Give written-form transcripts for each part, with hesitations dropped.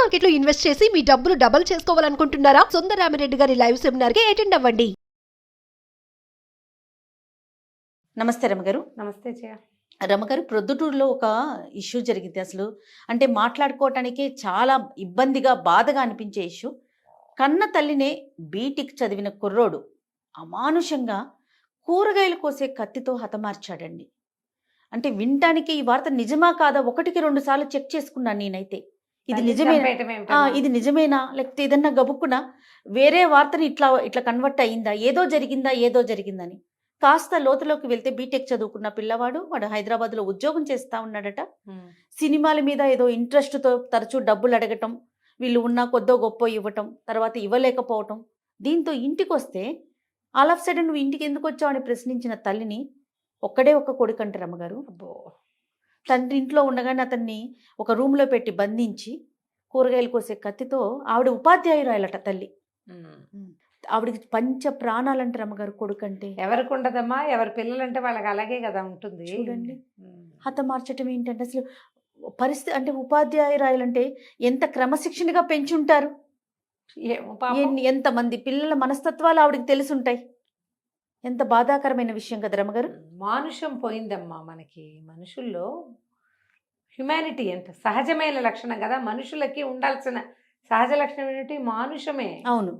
Market లో invest చేసి మీ డబ్బులు డబుల్ చేసుకోవాలనుకుంటున్నారా? సుందరరామిరెడ్డి గారి లైవ్ సెమినార్ కి అటెండ్ అవ్వండి. నమస్తే రమగారు. నమస్తే జయ. రమగారు, ప్రొద్దుటూరులో ఒక ఇష్యూ జరిగింది. అసలు అంటే మాట్లాడుకోవటానికి చాలా ఇబ్బందిగా, బాధగా అనిపించే ఇష్యూ. కన్న తల్లినే బీటెక్ చదివిన కుర్రోడు అమానుషంగా కూరగాయలు కోసే కత్తితో హతమార్చాడండి. అంటే వినటానికి ఈ వార్త నిజమా కాదా 1-2 సార్లు చెక్ చేసుకున్నాను నేనైతే. ఇది నిజమేనా, ఇది నిజమేనా, లేకపోతే ఏదన్నా గబుక్కున వేరే వార్తని ఇట్లా కన్వర్ట్ అయ్యిందా, ఏదో జరిగిందని కాస్త లోతులోకి వెళ్తే బీటెక్ చదువుకున్న పిల్లవాడు, వాడు హైదరాబాద్లో ఉద్యోగం చేస్తూ ఉన్నాడట. సినిమాల మీద ఏదో ఇంట్రెస్ట్తో తరచూ డబ్బులు అడగటం, వీళ్ళు ఉన్న కొద్దో గొప్ప ఇవ్వటం, తర్వాత ఇవ్వలేకపోవటం. దీంతో ఇంటికి వస్తే ఆల్ ఆఫ్ సడన్ నువ్వు ఇంటికి ఎందుకు వచ్చావు అని ప్రశ్నించిన తల్లిని, ఒక్కడే ఒక్క కొడుకంట రమ్మగారు. తండ్రి ఇంట్లో ఉండగానే అతన్ని ఒక రూమ్లో పెట్టి బంధించి కూరగాయలు కోసే కత్తితో, ఆవిడ ఉపాధ్యాయురాలట తల్లి, ఆవిడకి పంచ ప్రాణాలంట రమ్మగారు కొడుకంటే. ఎవరికి ఉండదమ్మా, ఎవరి పిల్లలంటే వాళ్ళకి అలాగే కదా ఉంటుంది. చూడండి, హతమార్చటం ఏంటంటే అసలు పరిస్థితి. అంటే ఉపాధ్యాయురాలంటే ఎంత క్రమశిక్షణగా పెంచుంటారు, ఎంతమంది పిల్లల మనస్తత్వాలు ఆవిడకి తెలుసుంటాయి. ఎంత బాధాకరమైన విషయం కదా రమ్మగారు. మానుషం పోయిందమ్మా మనకి. మనుషుల్లో హ్యుమానిటీ అంటే సహజమైన లక్షణం కదా, మనుషులకి ఉండాల్సిన సహజ లక్షణం ఏంటి? మానుషమే. అవును.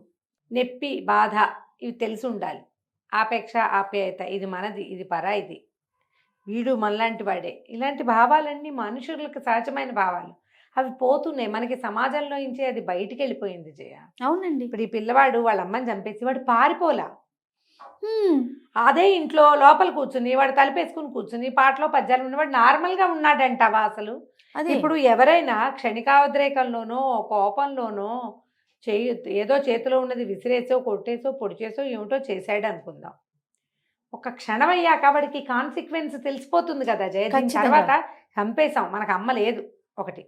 నొప్పి, బాధ ఇవి తెలిసి ఉండాలి. ఆపేక్ష, ఆప్యాయత, ఇది మనది, ఇది పరాయిది, వీడు మనలాంటి వాడే, ఇలాంటి భావాలన్నీ మనుషులకు సహజమైన భావాలు. అవి పోతున్నాయి మనకి సమాజంలో నుంచి. అది బయటికి వెళ్ళిపోయింది జయ. అవునండి. ఇప్పుడు ఈ పిల్లవాడు వాళ్ళ అమ్మని చంపేసి వాడు పారిపోలా, అదే ఇంట్లో లోపల కూర్చుని వాడు తలుపేసుకుని కూర్చుని పాటలో పద్యాలు ఉన్నవాడు నార్మల్గా ఉన్నాడంటావా అసలు? ఇప్పుడు ఎవరైనా క్షణికావద్రేకంలోనో కోపంలోనో ఏదో చేతిలో ఉన్నది విసిరేసో, కొట్టేసో, పొడి చేసో, ఏమిటో చేశాడు అనుకుందాం. ఒక క్షణం అయ్యాక వాడికి కాన్సిక్వెన్స్ తెలిసిపోతుంది కదా జయ. దీని తర్వాత చంపేశాం, మనకు అమ్మ లేదు ఒకటి,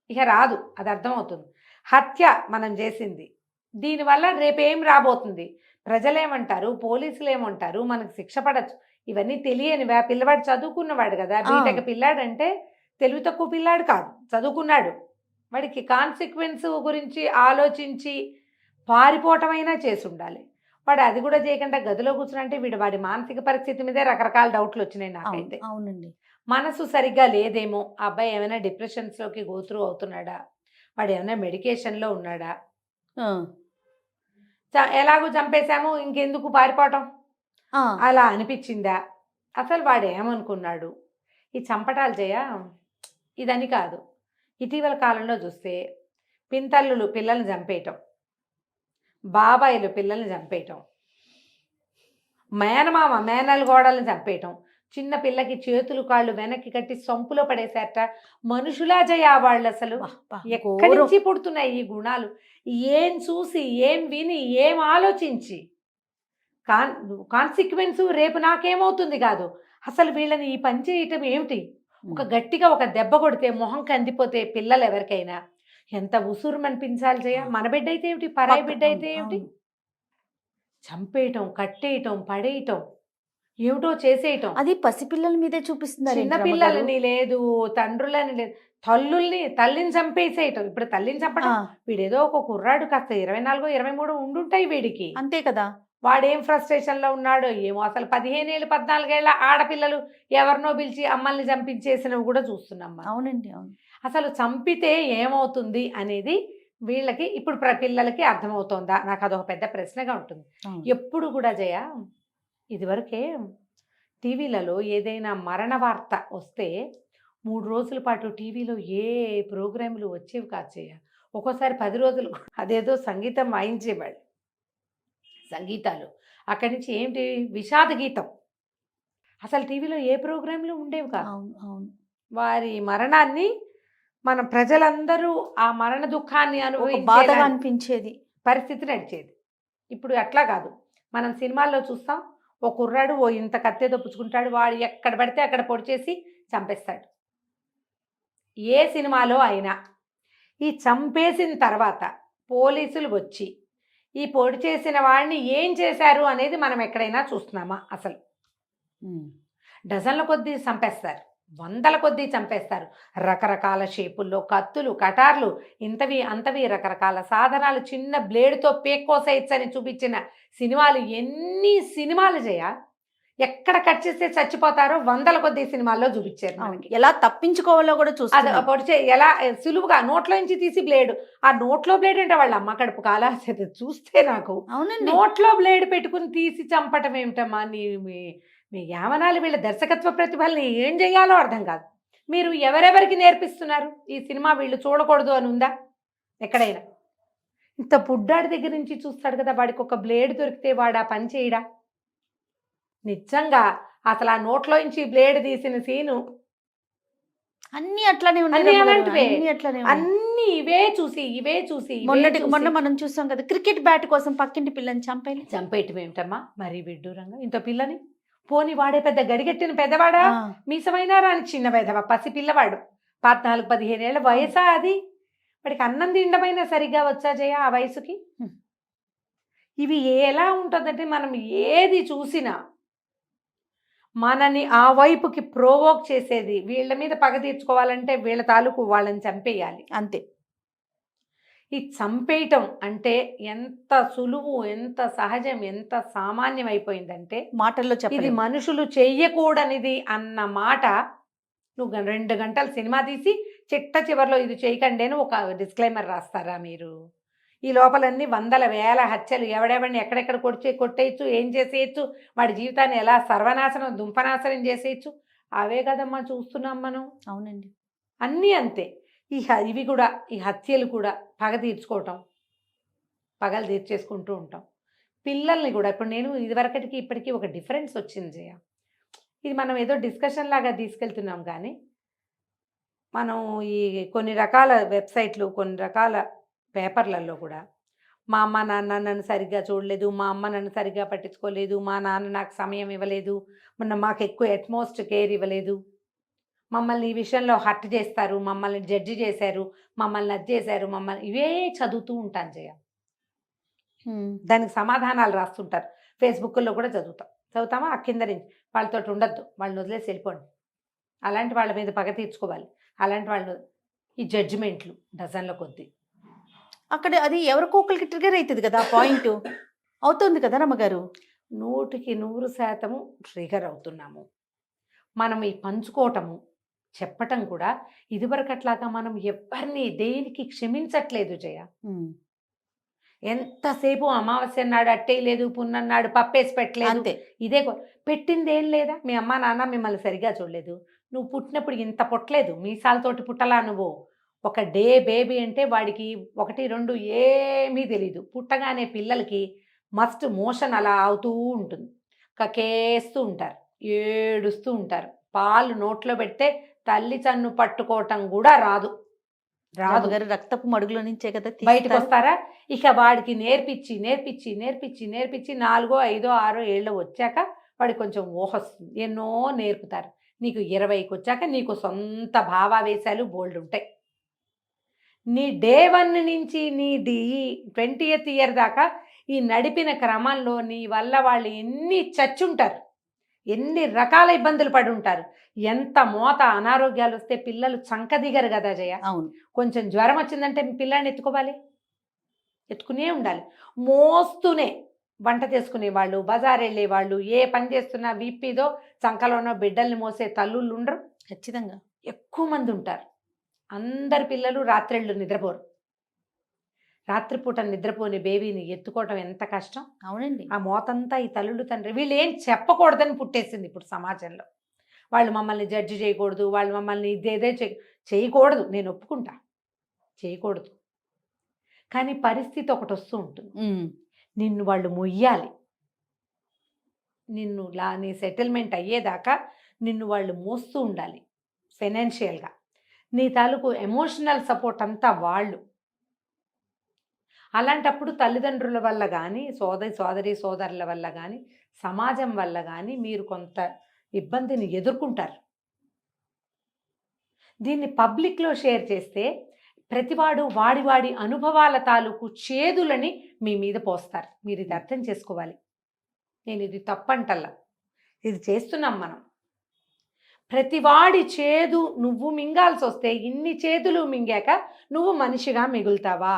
ఇక రాదు, అది అర్థమవుతుంది. హత్య మనం చేసింది, దీనివల్ల రేపేం రాబోతుంది, ప్రజలేమంటారు, పోలీసులు ఏమంటారు, మనకు శిక్ష పడచ్చు, ఇవన్నీ తెలియనివా? పిల్లవాడు చదువుకున్నవాడు కదా, బీటెక్ పిల్లాడంటే తెలివి తక్కువ పిల్లాడు కాదు, చదువుకున్నాడు. వాడికి కాన్సిక్వెన్స్ గురించి ఆలోచించి పారిపోవటమైనా చేసి ఉండాలి. వాడు అది కూడా చేయకుండా గదిలో కూర్చునంటే వాడి మానసిక పరిస్థితి మీదే రకరకాల డౌట్లు వచ్చినాయి నాకైతే. అవునండి. మనసు సరిగ్గా లేదేమో, ఆ అబ్బాయి ఏమైనా డిప్రెషన్స్లోకి గోత్రూ అవుతున్నాడా, వాడు ఏమైనా మెడికేషన్లో ఉన్నాడా, ఎలాగో చంపేశాము ఇంకెందుకు పారిపోవటం అలా అనిపించిందా, అసలు వాడు ఏమనుకున్నాడు? ఈ చంపటాలు చేయ ఇదని కాదు. ఇటీవల కాలంలో చూస్తే పింతల్లులు పిల్లల్ని చంపేయటం, బాబాయిలు పిల్లల్ని చంపేయటం, మేనమామ మేనల్ గోడల్ని చంపేయటం, చిన్న పిల్లకి చేతులు కాళ్ళు వెనక్కి కట్టి సొంపులో పడేశారట. మనుషులా జయ వాళ్ళు అసలు ఎక్కడి నుంచి పుడుతున్నాయి ఈ గుణాలు? ఏం చూసి, ఏం విని, ఏం ఆలోచించి? కాన్సిక్వెన్స్ రేపు నాకేమవుతుంది కాదు, అసలు వీళ్ళని ఈ పని చేయటం ఏమిటి? ఒక గట్టిగా ఒక దెబ్బ కొడితే మొహం కందిపోతే పిల్లలు ఎవరికైనా ఎంత ఉసురు అనిపించాలి జయ. మన బిడ్డ అయితే ఏమిటి, పరాయి బిడ్డ అయితే ఏమిటి? చంపేయటం, కట్టేయటం, పడేయటం, ఏమిటో చేసేయటం. అది పసిపిల్లల మీదే చూపిస్తున్నారు. చిన్న పిల్లలని లేదు, తండ్రులని లేదు, తల్లిని చంపేసేయటం. ఇప్పుడు తల్లిని చంపడం, వీడేదో ఒక కుర్రాడు కాస్త 24-23 ఉండుంటాయి వీడికి, అంతే కదా. వాడేం ఫ్రస్ట్రేషన్లో ఉన్నాడో ఏమో. అసలు 15 ఏళ్ళు 14 ఏళ్ళ ఆడపిల్లలు ఎవరినో పిలిచి అమ్మల్ని చంపించేసినవి కూడా చూస్తున్నాం. అవునండి, అవును. అసలు చంపితే ఏమవుతుంది అనేది వీళ్ళకి ఇప్పుడు పిల్లలకి అర్థమవుతోందా? నాకు అదొక పెద్ద ప్రశ్నగా ఉంటుంది ఎప్పుడు కూడా జయ. ఇదివరకే టీవీలలో ఏదైనా మరణ వార్త వస్తే 3 రోజుల పాటు టీవీలో ఏ ప్రోగ్రాములు వచ్చేవి కాదు జయ. ఒక్కోసారి 10 రోజులు అదేదో సంగీతం వాయించేవాళ్ళు, సంగీతాలు. అక్కడి నుంచి ఏంటి, విషాద గీతం. అసలు టీవీలో ఏ ప్రోగ్రాంలు ఉండేవి కాదు. వారి మరణాన్ని మనం ప్రజలందరూ ఆ మరణ దుఃఖాన్ని బాధగా అనిపించేది పరిస్థితి నడిచేది. ఇప్పుడు అట్లా కాదు. మనం సినిమాల్లో చూస్తాం, ఓ కుర్రాడు ఓ ఇంత కత్తెతో పుచ్చుకుంటాడు, వాడు ఎక్కడ పడితే అక్కడ పొడి చేసి చంపేస్తాడు. ఏ సినిమాలో అయినా ఈ చంపేసిన తర్వాత పోలీసులు వచ్చి ఈ పొడి చేసిన వాడిని ఏం చేశారు అనేది మనం ఎక్కడైనా చూస్తున్నామా? అసలు డజన్ల కొద్దీ చంపేస్తారు. వందల కొద్దీ చంపేస్తారు. రకరకాల షేపుల్లో కత్తులు, కటార్లు, ఇంతవి అంతవి రకరకాల సాధనాలు, చిన్న బ్లేడ్తో పేక్కోసేయచ్చు అని చూపించిన సినిమాలు ఎన్ని సినిమాలు జయ. ఎక్కడ కట్ చేస్తే చచ్చిపోతారో వందల కొద్దీ సినిమాల్లో చూపించారు మనకి. ఎలా తప్పించుకోవాలో కూడా అది చూస్తాం. పొడిచే ఎలా సులువుగా నోట్లో నుంచి తీసి బ్లేడ్, ఆ నోట్లో బ్లేడ్ అంటే వాళ్ళ అమ్మ కడుపు కాలాల్సింది చూస్తే నాకు. అవునండి. నోట్లో బ్లేడ్ పెట్టుకుని తీసి చంపటం ఏమిటమ్మా మీ యావనాలు వీళ్ళ దర్శకత్వ ప్రతిభల్ని ఏం చేయాలో అర్థం కాదు. మీరు ఎవరెవరికి నేర్పిస్తున్నారు ఈ సినిమా వీళ్ళు చూడకూడదు అని ఉందా ఎక్కడైనా? ఇంత బుడ్డాడి దగ్గర నుంచి చూస్తాడు కదా, వాడికి ఒక బ్లేడ్ దొరికితే వాడు ఆ పని చేయడా? నిజంగా అసలు ఆ నోట్లో నుంచి బ్లేడ్ తీసిన సీను అన్ని అట్లానే ఉన్నాయి అన్ని రమ్మగారు. అలాంటివే. అన్ని అట్లానే ఉన్నాయి. అన్ని ఇవే చూసి మొన్న మనం చూసాం కదా, క్రికెట్ బ్యాట్ కోసం పక్కింటి పిల్లని చంపేలి. చంపేయటం ఏమిటమ్మా మరీ విడ్డూరంగా. ఇంత పిల్లని పోని వాడే పెద్ద గడిగట్టిన పెద్దవాడా, మీసమైనా రాని చిన్న పెద్దవా, పసి పిల్లవాడు 14-15 ఏళ్ళ వయసా అది. వాడికి అన్నం తినడమైనా సరిగ్గా వచ్చా జయ ఆ వయసుకి? ఇవి ఎలా ఉంటుందంటే మనం ఏది చూసినా మనని ఆ వైపుకి ప్రోవోక్ చేసేది. వీళ్ళ మీద పగ తీర్చుకోవాలంటే వీళ్ళ తాలూకు వాళ్ళని చంపేయాలి అంతే. ఈ చంపేయటం అంటే ఎంత సులువు, ఎంత సహజం, ఎంత సామాన్యం అయిపోయిందంటే మాటల్లో ఇది చెప్పలేదు. మనుషులు చెయ్యకూడనిది అన్న మాట. నువ్వు 2 గంటలు సినిమా తీసి చిట్ట చివరిలో ఇది చేయకండి అని ఒక డిస్క్లైమర్ రాస్తారా మీరు? ఈ లోపలన్నీ వందల వేల హత్యలు, ఎవడెవడిని ఎక్కడెక్కడ కొట్టేయచ్చు, ఏం చేసేయచ్చు, వాడి జీవితాన్ని ఎలా సర్వనాశనం దుంపనాశనం చేసేయచ్చు, అవే కదమ్మా చూస్తున్నాం మనం. అవునండి. అన్నీ అంతే. ఇవి కూడా, ఈ హత్యలు కూడా పగ తీర్చుకోవటం, పగలు తీర్చేసుకుంటూ ఉంటాం. పిల్లల్ని కూడా ఇప్పుడు నేను ఇదివరకటికి ఇప్పటికీ ఒక డిఫరెన్స్ వచ్చింది జయ. ఇది మనం ఏదో డిస్కషన్ లాగా తీసుకెళ్తున్నాం కానీ మనం ఈ కొన్ని రకాల వెబ్సైట్లు, కొన్ని రకాల పేపర్లలో కూడా మా అమ్మ నాన్న నన్ను సరిగ్గా చూడలేదు, మా అమ్మ నన్ను సరిగ్గా పట్టించుకోలేదు, మా నాన్న నాకు సమయం ఇవ్వలేదు, మాకు ఎక్కువ అట్మోస్ట్ కేర్ ఇవ్వలేదు, మమ్మల్ని ఈ విషయంలో హర్ట్ చేస్తారు, మమ్మల్ని జడ్జి చేశారు, మమ్మల్ని అది చేశారు, మమ్మల్ని ఇవే చదువుతూ ఉంటాను జయ. దానికి సమాధానాలు రాస్తుంటారు. ఫేస్బుక్లో కూడా చదువుతామా ఆ కింద నుంచి వాళ్ళతో ఉండొద్దు, వాళ్ళని వదిలేసి వెళ్ళిపోండి, అలాంటి వాళ్ళ మీద పగ తీర్చుకోవాలి, అలాంటి వాళ్ళు. ఈ జడ్జిమెంట్లు డజన్ల కొద్దీ. అక్కడ అది ఎవరికో ఒకరికి ట్రిగర్ అవుతుంది కదా, పాయింట్ అవుతుంది కదా రమ్మగారు. 100% ట్రిగర్ అవుతున్నాము. మనం ఈ పంచుకోవటము, చెప్పటం కూడా ఇదివరకట్లాగా మనం ఎవరిని దేనికి క్షమించట్లేదు జయ. ఎంతసేపు అమావాస్య నాడు అట్టేయలేదు, పున్నన్నాడు పప్పేసి పెట్టలేదు, అంతే. ఇదే పెట్టింది ఏం లేదా? మీ అమ్మ నాన్న మిమ్మల్ని సరిగా చూడలేదు, నువ్వు పుట్టినప్పుడు ఇంత పుట్టలేదు, మీసాలతోటి పుట్టలా నువ్వు. ఒక డే బేబీ అంటే వాడికి 1-2 ఏమీ తెలీదు. పుట్టగానే పిల్లలకి మస్ట్ మోషన్ అలా అవుతూ ఉంటుంది, కకేస్తూ ఉంటారు, ఏడుస్తూ ఉంటారు. పాలు నోట్లో పెడితే తల్లి చన్ను పట్టుకోవటం కూడా రాదు. గారు రక్తపు మడుగులో నుంచే కదా బయటకు వస్తారా? ఇక వాడికి నేర్పించి 4, 5, 6 ఏళ్ళు వచ్చాక వాడికి కొంచెం ఊహ వస్తుంది, ఎన్నో నేర్పుతారు. నీకు 20కి వచ్చాక నీకు సొంత భావావేశాలు బోల్డ్ ఉంటాయి. నీ డే 1 నుంచి నీ 20th ఇయర్ దాకా ఈ నడిపిన క్రమంలో నీ వల్ల వాళ్ళు ఎన్ని చచ్చుంటారు, ఎన్ని రకాల ఇబ్బందులు పడి ఉంటారు, ఎంత మోత అనారోగ్యాలు వస్తే పిల్లలు చంకదిగరు కదా జయ. అవును. కొంచెం జ్వరం వచ్చిందంటే పిల్లాన్ని ఎత్తుకునే ఉండాలి, మోస్తూనే. వంట చేసుకునేవాళ్ళు, బజార్ వెళ్ళేవాళ్ళు, ఏ పని చేస్తున్నా వీపీదో చంకలోనో బిడ్డల్ని మోసే తల్లుళ్ళు ఉండరు, ఖచ్చితంగా ఎక్కువ మంది ఉంటారు. అందరి పిల్లలు రాత్రిళ్ళు నిద్రపోరు. రాత్రిపూట నిద్రపోని బేబీని ఎత్తుకోవటం ఎంత కష్టం. అవునండి. ఆ మోతంతా ఈ తల్లులు తండ్రి వీళ్ళు ఏం చెప్పకూడదని పుట్టేసింది ఇప్పుడు సమాజంలో. వాళ్ళు మమ్మల్ని జడ్జి చేయకూడదు, వాళ్ళు మమ్మల్ని ఇదేదే చేయకూడదు. నేను ఒప్పుకుంటా, చేయకూడదు. కానీ పరిస్థితి ఒకటి వస్తూ ఉంటుంది, నిన్ను వాళ్ళు మొయ్యాలి. నీ సెటిల్మెంట్ అయ్యేదాకా నిన్ను వాళ్ళు మోస్తూ ఉండాలి ఫైనాన్షియల్గా. నీ తాలూకు ఎమోషనల్ సపోర్ట్ అంతా వాళ్ళు. అలాంటప్పుడు తల్లిదండ్రుల వల్ల కానీ, సోదరుల వల్ల కానీ, సమాజం వల్ల కానీ మీరు కొంత ఇబ్బందిని ఎదుర్కొంటారు. దీన్ని పబ్లిక్లో షేర్ చేస్తే ప్రతివాడు వాడి అనుభవాల తాలూకు చేదులని మీ మీద పోస్తారు. మీరు ఇది అర్థం చేసుకోవాలి. నేను ఇది తప్పంటల్లా, ఇది చేస్తున్నాం మనం. ప్రతివాడి చేదు నువ్వు మింగాల్సి వస్తే ఇన్ని చేతులు మింగాక నువ్వు మనిషిగా మిగులుతావా?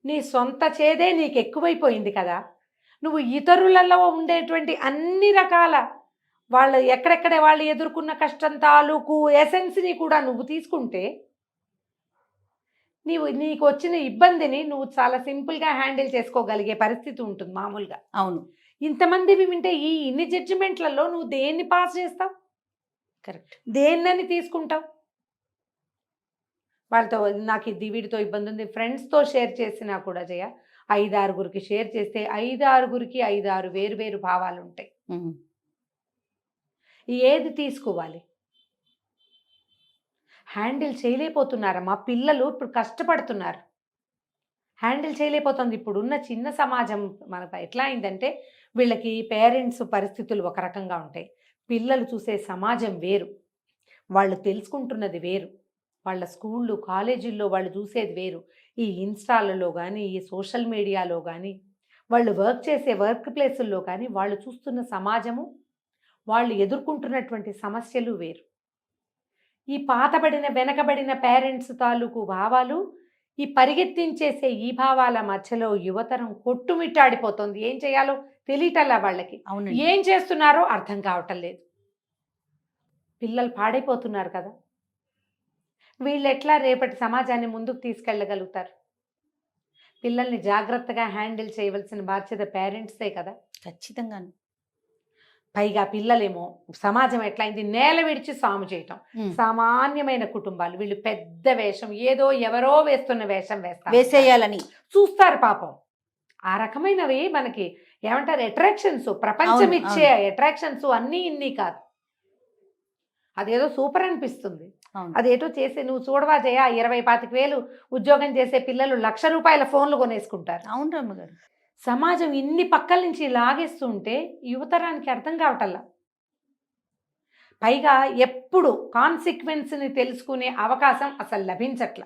నీ సొంత చేదే నీకు ఎక్కువైపోయింది కదా. నువ్వు ఇతరులలో ఉండేటువంటి అన్ని రకాల వాళ్ళు ఎక్కడెక్కడ వాళ్ళు ఎదుర్కొన్న కష్టం తాలూకు ఎసెన్స్ని కూడా నువ్వు తీసుకుంటే నీకు వచ్చిన ఇబ్బందిని నువ్వు చాలా సింపుల్గా హ్యాండిల్ చేసుకోగలిగే పరిస్థితి ఉంటుంది మామూలుగా. అవును, ఇంతమందివి వింటే ఈ ఇన్ని జడ్జిమెంట్లలో నువ్వు దేన్ని పాస్ చేస్తావు? కరెక్ట్. దేన్నని తీసుకుంటావు? వాళ్ళతో నాకు ఇది వీడితో ఇబ్బంది ఉంది ఫ్రెండ్స్తో షేర్ చేసినా కూడా 5-6గురికి షేర్ చేస్తే 5-6గురికి 5-6 వేరు భావాలు ఉంటాయి. ఏది తీసుకోవాలి? హ్యాండిల్ చేయలేకపోతున్నారా? మా పిల్లలు ఇప్పుడు కష్టపడుతున్నారు, హ్యాండిల్ చేయలేకపోతుంది. ఇప్పుడున్న చిన్న సమాజం మనకు ఎట్లా అయిందంటే వీళ్ళకి పేరెంట్స్ పరిస్థితులు ఒక రకంగా ఉంటాయి, పిల్లలు చూసే సమాజం వేరు, వాళ్ళు తెలుసుకుంటున్నది వేరు, వాళ్ళ స్కూళ్ళు కాలేజీల్లో వాళ్ళు చూసేది వేరు, ఈ ఇన్స్టాలలో కానీ ఈ సోషల్ మీడియాలో కానీ వాళ్ళు వర్క్ చేసే వర్క్ ప్లేసుల్లో కానీ వాళ్ళు చూస్తున్న సమాజము, వాళ్ళు ఎదుర్కొంటున్నటువంటి సమస్యలు వేరు. ఈ పాతబడిన వెనకబడిన పేరెంట్స్ తాలూకు భావాలు ఈ పరిగెత్తించేసే ఈ భావాల మధ్యలో యువతరం కొట్టుమిట్టాడిపోతుంది. ఏం చేయాలో తెలియటల్లా వాళ్ళకి, అవును, ఏం చేస్తున్నారో అర్థం కావటం లేదు. పిల్లలు పాడైపోతున్నారు కదా. వీళ్ళు ఎట్లా రేపటి సమాజాన్ని ముందుకు తీసుకెళ్ళగలుగుతారు? పిల్లల్ని జాగ్రత్తగా హ్యాండిల్ చేయవలసిన బాధ్యత పేరెంట్సే కదా. ఖచ్చితంగా. పైగా పిల్లలేమో సమాజం ఎట్లయింది, నేల విడిచి సాము చేయటం. సామాన్యమైన కుటుంబాలు వీళ్ళు పెద్ద వేషం, ఏదో ఎవరో వేస్తున్న వేషం వేసేయాలని చూస్తారు పాపం. ఆ రకమైనవి మనకి ఏమంటారు అట్రాక్షన్స్, ప్రపంచం ఇచ్చే అట్రాక్షన్స్ అన్నీ ఇన్ని కాదు. అదేదో సూపర్ అనిపిస్తుంది, అదేటో చేసి నువ్వు చూడవా 20-25 ఉద్యోగం చేసే పిల్లలు ₹1,00,000 ఫోన్లు కొనేసుకుంటారు. అవును రమ్మగారు. సమాజం ఇన్ని పక్కల నుంచి లాగేస్తుంటే యువతరానికి అర్థం కావటల్లా. పైగా ఎప్పుడు కాన్సిక్వెన్స్ని తెలుసుకునే అవకాశం అసలు లభించట్ల.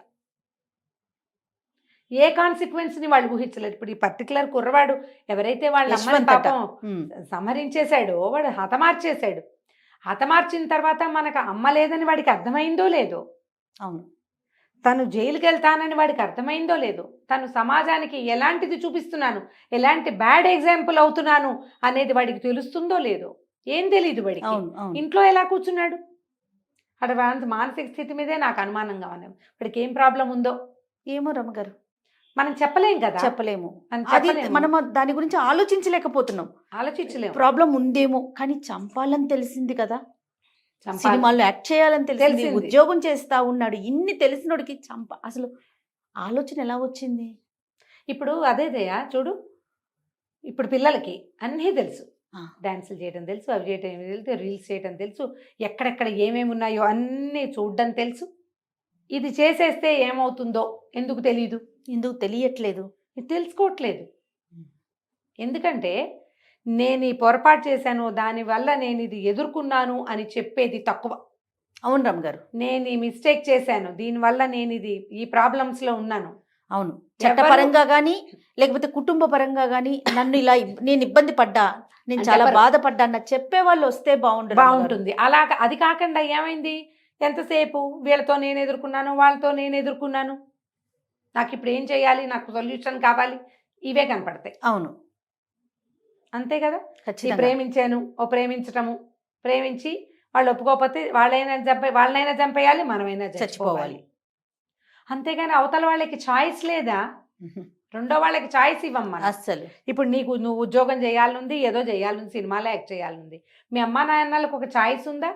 ఏ కాన్సిక్వెన్స్ని వాళ్ళు ఊహించలేదు. ఇప్పుడు ఈ పర్టికులర్ కుర్రవాడు ఎవరైతే వాళ్ళ అమ్మని పాపం సంహరించేశాడో వాడు హతమార్చేశాడు. హతమార్చిన తర్వాత మనకు అమ్మ లేదని వాడికి అర్థమైందో లేదో, అవును, తను జైలుకి వెళ్తానని వాడికి అర్థమైందో లేదో, తను సమాజానికి ఎలాంటిది చూపిస్తున్నాను, ఎలాంటి బ్యాడ్ ఎగ్జాంపుల్ అవుతున్నాను అనేది వాడికి తెలుస్తుందో లేదో, ఏం తెలియదు వాడికి. ఇంట్లో ఎలా కూర్చున్నాడు? అక్కడ మానసిక స్థితి మీదే నాకు అనుమానంగా ఉన్నాను. వాడికి ఏం ప్రాబ్లం ఉందో ఏమో రమ్మగారు, మనం చెప్పలేం కదా. చెప్పలేము, మనం దాని గురించి ఆలోచించలేకపోతున్నాం. ప్రాబ్లం ఉందేమో, కానీ చంపాలని తెలిసింది కదా, సినిమాల్లో యాక్ట్ చేయాలని తెలిసింది, ఉద్యోగం చేస్తా ఉన్నాడు, ఇన్ని తెలిసినోడికి అసలు ఆలోచన ఎలా వచ్చింది? ఇప్పుడు అదేదయ్యా చూడు, ఇప్పుడు పిల్లలకి అన్నీ తెలుసు, డాన్సులు చేయడం తెలుసు, అవి చేయడం తెలుసు, రీల్స్ చేయడం తెలుసు, ఎక్కడెక్కడ ఏమేమి ఉన్నాయో అన్నీ చూడడం తెలుసు. ఇది చేసేస్తే ఏమవుతుందో ఎందుకు తెలీదు, ఎందుకు తెలియట్లేదు, ఇది తెలుసుకోవట్లేదు. ఎందుకంటే నేను ఈ పొరపాటు చేశాను, దానివల్ల నేను ఇది ఎదుర్కొన్నాను అని చెప్పేది తక్కువ. అవును రమ్మగారు, నేను ఈ మిస్టేక్ చేశాను, దీనివల్ల నేను ఈ ప్రాబ్లమ్స్లో ఉన్నాను. అవును, చట్టపరంగా కానీ లేకపోతే కుటుంబ పరంగా కానీ నన్ను ఇలా నేను ఇబ్బంది పడ్డా, నేను చాలా బాధపడ్డా అన్న చెప్పే వాళ్ళు వస్తే బాగుంటుంది. అలా అది కాకుండా ఏమైంది, ఎంతసేపు వీళ్ళతో నేను ఎదుర్కొన్నాను, వాళ్ళతో నేను ఎదుర్కొన్నాను, నాకు ఇప్పుడు ఏం చేయాలి, నాకు సొల్యూషన్ కావాలి, ఇవే కనపడతాయి. అవును, అంతే కదా. ప్రేమించాను, ప్రేమించటము, ప్రేమించి వాళ్ళు ఒప్పుకోకపోతే వాళ్ళనైనా చంపేయాలి, మనమైనా చచ్చిపోవాలి. అంతేగాని అవతల వాళ్ళకి చాయిస్ లేదా, రెండో వాళ్ళకి చాయిస్ ఇవ్వమ్మా అస్సలు. ఇప్పుడు నువ్వు ఉద్యోగం చేయాలనుంది, ఏదో చేయాలనుంది, సినిమాలో యాక్ట్ చేయాలనుంది, మీ అమ్మా నాన్నలకు ఒక చాయిస్ ఉందా?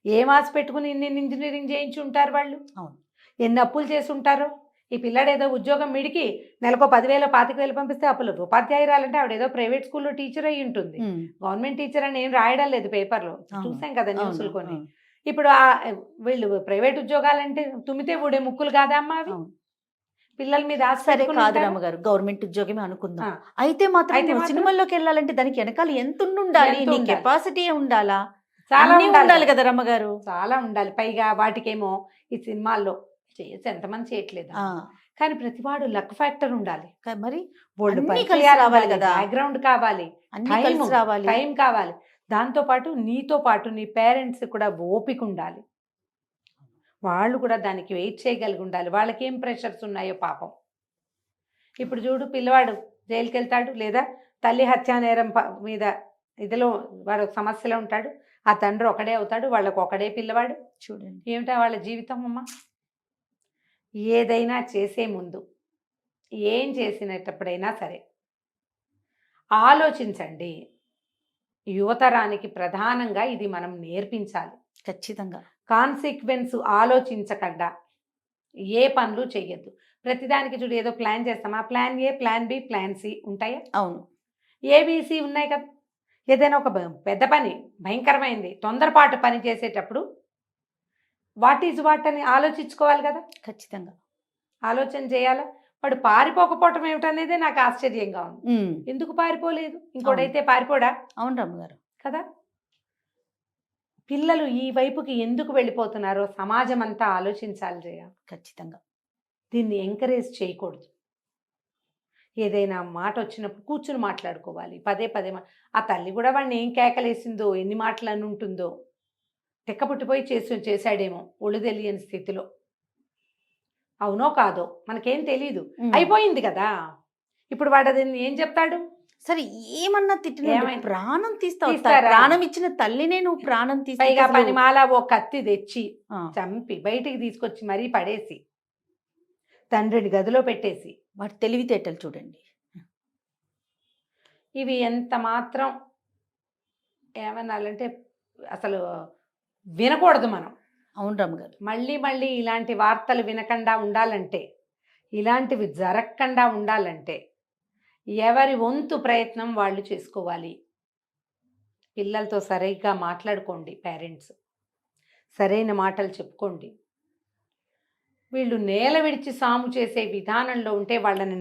ఏం ఆశ పెట్టుకుని ఇన్ని ఇంజనీరింగ్ చేయించి ఉంటారు వాళ్ళు, ఎన్ని అప్పులు చేసి ఉంటారు. ఈ పిల్లాడు ఏదో ఉద్యోగం మిడికి నెలకు 10,000 25,000 పంపిస్తే అప్పులు. ఉపాధ్యాయురాలంటే ఆవిడ ఏదో ప్రైవేట్ స్కూల్లో టీచర్ అయ్యి ఉంటుంది, గవర్నమెంట్ టీచర్ అని ఏం రాయడం లేదు పేపర్లో, చూసాం కదా న్యూస్లు కొన్ని. ఇప్పుడు వీళ్ళు ప్రైవేట్ ఉద్యోగాలంటే తుమ్మితే ఊడే ముక్కులు కాదా అమ్మా అవి? పిల్లల మీద సరే కాదు రమ్మగారు, గవర్నమెంట్ ఉద్యోగమే అనుకుందాం. అయితే మాత్రం సినిమాల్లోకి వెళ్ళాలంటే దానికి వెనకాల ఎంత ఉండాలి, నీ కెపాసిటీ ఉండాలా, చాలా ఉండాలి కదా రమ్మగారు, చాలా ఉండాలి. పైగా వాటికేమో ఈ సినిమాల్లో చేసి ఎంతమంది చేయట్లేదు, కానీ ప్రతివాడు లక్ ఫ్యాక్టర్ ఉండాలి మరి, రావాలి కదా, బ్యాక్గ్రౌండ్ కావాలి, టైం కావాలి. దాంతోపాటు నీతో పాటు నీ పేరెంట్స్ కూడా ఓపిక ఉండాలి. వాళ్ళు కూడా దానికి వెయిట్ చేయగలిగి ఉండాలి. వాళ్ళకి ఏం ప్రెషర్స్ ఉన్నాయో పాపం. ఇప్పుడు చూడు, పిల్లవాడు జైలుకి వెళ్తాడు, లేదా తల్లి హత్యానేరం మీద ఇదిలో వాడు సమస్యలో ఉంటాడు, ఆ తండ్రి ఒకడే అవుతాడు, వాళ్ళకు ఒకడే పిల్లవాడు. చూడండి. ఏమిటా వాళ్ళ జీవితం అమ్మ. ఏదైనా చేసే ముందు, ఏం చేసినప్పుడైనా సరే ఆలోచించండి. యువతరానికి ప్రధానంగా ఇది మనం నేర్పించాలి. ఖచ్చితంగా. కాన్సిక్వెన్స్ ఆలోచించకుండా ఏ పనులు చెయ్యొద్దు. ప్రతిదానికి చూడు, ఏదో ప్లాన్ చేస్తామా, plan A, plan B, plan C ఉంటాయా? అవును. ఏబిసి ఉన్నాయి కదా. ఏదైనా ఒక పెద్ద పని, భయంకరమైంది, తొందరపాటు పని చేసేటప్పుడు వాట్ ఈజ్ వాట్ అని ఆలోచించుకోవాలి కదా. ఖచ్చితంగా ఆలోచన చేయాలా. వాడు పారిపోకపోవటం ఏమిటనేదే నాకు ఆశ్చర్యంగా ఉంది. ఎందుకు పారిపోలేదు? ఇంకోటైతే పారిపోడా? అవును రమ్మగారు కదా. పిల్లలు ఈ వైపుకి ఎందుకు వెళ్ళిపోతున్నారో సమాజం అంతా ఆలోచించాలి జయ. ఖచ్చితంగా. దీన్ని ఎంకరేజ్ చేయకూడదు. ఏదైనా మాట వచ్చినప్పుడు కూర్చుని మాట్లాడుకోవాలి. పదే పదే ఆ తల్లి కూడా వాడిని ఏం కేకలేసిందో, ఎన్ని మాటలు అని ఉంటుందో, తెక్కపుట్టిపోయి చేశాడేమో ఒళ్ళు తెలియని స్థితిలో. అవునో కాదో మనకేం తెలీదు. అయిపోయింది కదా. ఇప్పుడు వాడు అది ఏం చెప్తాడు? సరే ఏమన్నా తిట్టిన ప్రాణం తీస్తారా? తీస్తారా? ప్రాణం ఇచ్చిన తల్లినే నువ్వు ప్రాణం పైగా తీసి పనిమాల ఓ కత్తి తెచ్చి చంపి బయటికి తీసుకొచ్చి మరీ పడేసి తండ్రిని గదిలో పెట్టేసి. వాటి తెలివితేటలు చూడండి. ఇవి ఎంత మాత్రం ఏమనాలంటే అసలు వినకూడదు మనం. అవును రమ్మగారు. మళ్ళీ మళ్ళీ ఇలాంటి వార్తలు వినకుండా ఉండాలంటే, ఇలాంటివి జరగకుండా ఉండాలంటే ఎవరి వంతు ప్రయత్నం వాళ్ళు చేసుకోవాలి. పిల్లలతో సరిగ్గా మాట్లాడుకోండి. పేరెంట్స్ సరైన మాటలు చెప్పుకోండి. వీళ్ళు నేల విడిచి సాము చేసే విధానంలో ఉంటే వాళ్ళని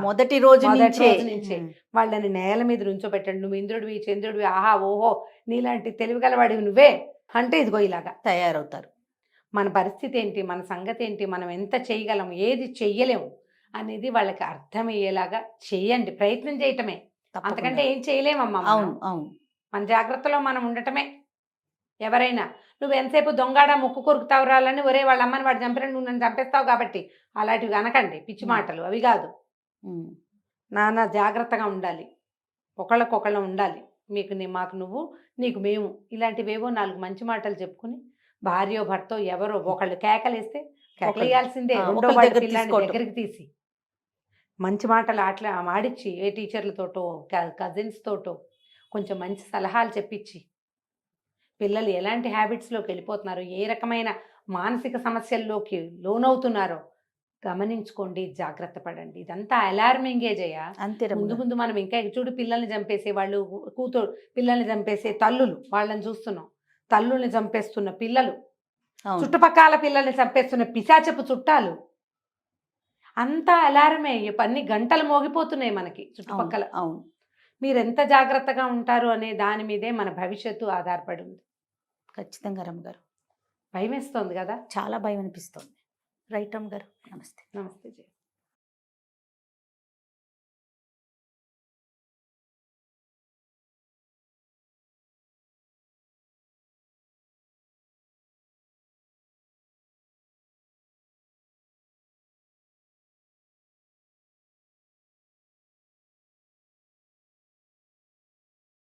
మొదటి రోజు నుంచే వాళ్ళని నేల మీద నుంచోబెట్టండి. నువ్వు ఇంద్రుడివి, చంద్రుడివి, ఆహా ఓహో నీలాంటి తెలివిగలవాడివి నువ్వే అంటే ఇదిగో ఇలాగా తయారవుతారు. మన పరిస్థితి ఏంటి, మన సంగతి ఏంటి, మనం ఎంత చేయగలం, ఏది చెయ్యలేము అనేది వాళ్ళకి అర్థమయ్యేలాగా చేయండి. ప్రయత్నం చేయటమే, అంతకంటే ఏం చేయలేమమ్మా. అవును అవును. మన జాగ్రత్తలో మనం ఉండటమే. ఎవరైనా నువ్వు ఎంతసేపు దొంగాడ ముక్కు కొరుకుతావు రాలని, ఒరే వాళ్ళ అమ్మని వాడు చంపిన నువ్వు నన్ను చంపేస్తావు కాబట్టి అలాంటివి అనకండి. పిచ్చి మాటలు అవి కాదు. నాన్న జాగ్రత్తగా ఉండాలి, ఒకళ్ళకొకళ్ళం ఉండాలి. మాకు నువ్వు, నీకు మేము, ఇలాంటివేవో 4 మంచి మాటలు చెప్పుకుని భార్యో భర్తో ఎవరో ఒకళ్ళు కేకలేస్తే కేకలేయాల్సిందే. రెండో వాడి పిల్లాన్ని దగ్గరికి తీసి మంచి మాటలు ఆడిచ్చి, ఏ టీచర్లతోటో కజిన్స్ తోటో కొంచెం మంచి సలహాలు చెప్పించి, పిల్లలు ఎలాంటి హ్యాబిట్స్లోకి వెళ్ళిపోతున్నారో, ఏ రకమైన మానసిక సమస్యల్లోకి లోనవుతున్నారో గమనించుకోండి, జాగ్రత్త పడండి. ఇదంతా అలార్మింగే జయ. అంతే. ముందు ముందు మనం ఇంకా చూడు, పిల్లల్ని చంపేసే వాళ్ళు, పిల్లల్ని చంపేసే తల్లులు వాళ్ళని చూస్తున్నాం. తల్లుల్ని చంపేస్తున్న పిల్లలు, చుట్టుపక్కల పిల్లల్ని చంపేస్తున్న పిశాచపు చుట్టాలు, అంతా అలారమే. అన్ని గంటలు మోగిపోతున్నాయి మనకి చుట్టుపక్కల. అవును. మీరు ఎంత జాగ్రత్తగా ఉంటారు అనే దాని మీదే మన భవిష్యత్తు ఆధారపడి ఉంది. ఖచ్చితంగా రమ్మగారు. భయం వేస్తోంది కదా. చాలా భయం అనిపిస్తుంది. రైట్ రమ్మగారు. నమస్తే. నమస్తే జయ.